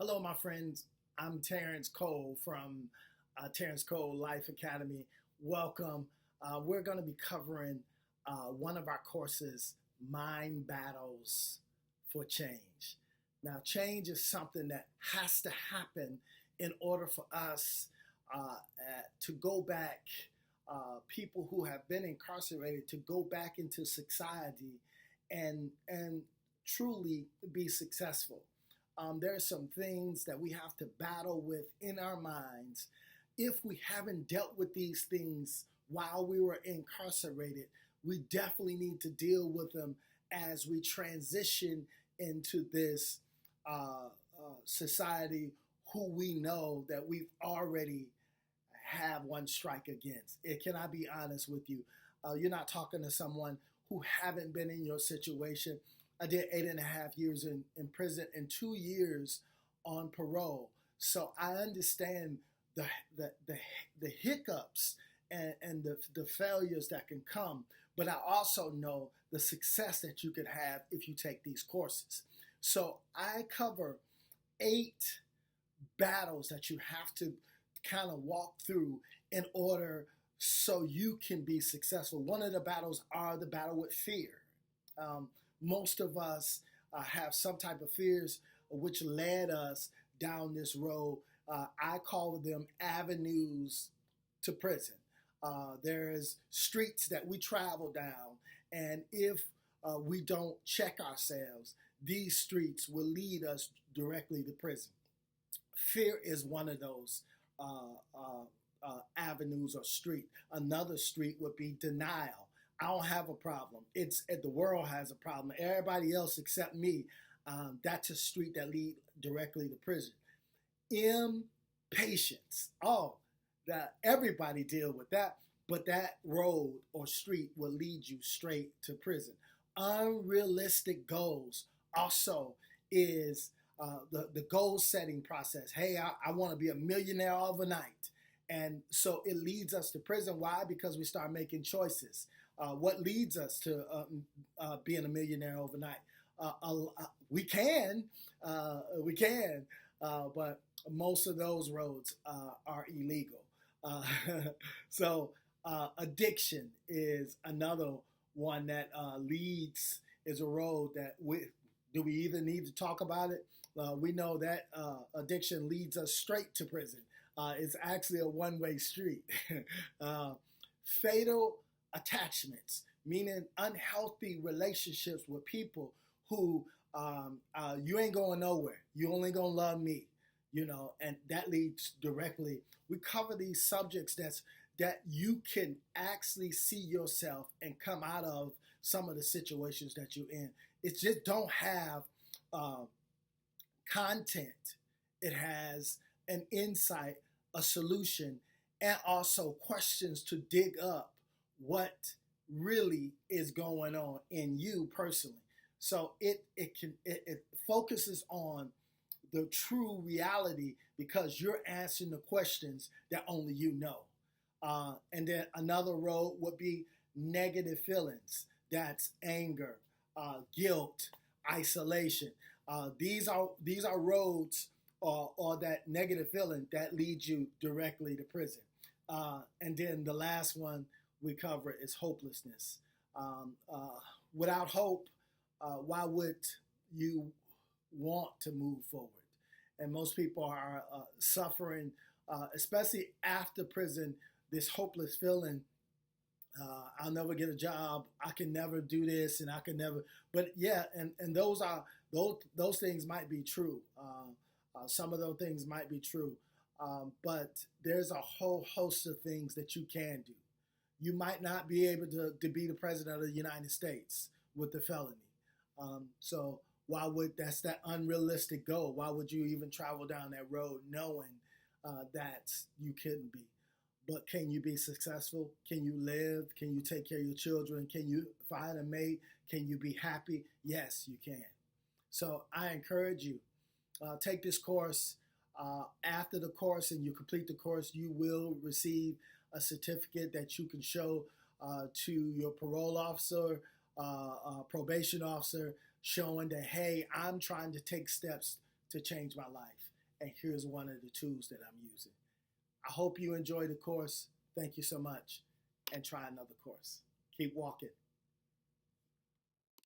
Hello, my friends. I'm Terrence Cole from Terrence Cole Life Academy. Welcome. We're going to be covering one of our courses, Mind Battles for Change. Now, change is something that has to happen in order for us to go back, people who have been incarcerated, to go back into society and truly be successful. There are some things that we have to battle with in our minds. If we haven't dealt with these things while we were incarcerated, we definitely need to deal with them as we transition into this society who we know that we've already have one strike against. Can I be honest with you? You're not talking to someone who haven't been in your situation. I did 8.5 years in prison and 2 years on parole. So I understand the hiccups and the failures that can come. But I also know the success that you could have if you take these courses. So I cover 8 battles that you have to kind of walk through in order so you can be successful. One of the battles are the battle with fear. Most of us have some type of fears which led us down this road. I call them avenues to prison. There's streets that we travel down, and if we don't check ourselves, these streets will lead us directly to prison. Fear is one of those avenues or street. Another street would be denial. I don't have a problem. The world has a problem. Everybody else except me. That's a street that leads directly to prison. Impatience. That everybody deal with that, but that road or street will lead you straight to prison. Unrealistic goals also is the goal setting process. Hey, I want to be a millionaire overnight. And so it leads us to prison. Why? Because we start making choices. What leads us to being a millionaire overnight? We can, but most of those roads are illegal. So addiction is another one that is a road that do we even need to talk about it? We know that addiction leads us straight to prison. It's actually a one-way street. Fatal attachments, meaning unhealthy relationships with people who you ain't going nowhere. You only gonna love me, and that leads directly. We cover these subjects that you can actually see yourself and come out of some of the situations that you're in. It just don't have content. It has an insight, a solution, and also questions to dig up what really is going on in you personally. So it focuses on the true reality because you're answering the questions that only you know. And then another road would be negative feelings. That's anger, guilt, isolation. These are roads or that negative feeling that leads you directly to prison. And then the last one we cover is hopelessness. Without hope, why would you want to move forward? And most people are suffering, especially after prison, this hopeless feeling. I'll never get a job. I can never do this, and I can never. But yeah, and those things might be true. Some of those things might be true, but there's a whole host of things that you can do. You might not be able to be the president of the United States with the felony. So that's that unrealistic goal. Why would you even travel down that road knowing that you couldn't be? But can you be successful? Can you live? Can you take care of your children? Can you find a mate? Can you be happy? Yes, you can. So I encourage you, take this course. After the course and you complete the course, you will receive a certificate that you can show to your parole officer, probation officer, showing that, hey, I'm trying to take steps to change my life. and here's one of the tools that I'm using. I hope you enjoy the course. Thank you so much, and try another course. Keep walking.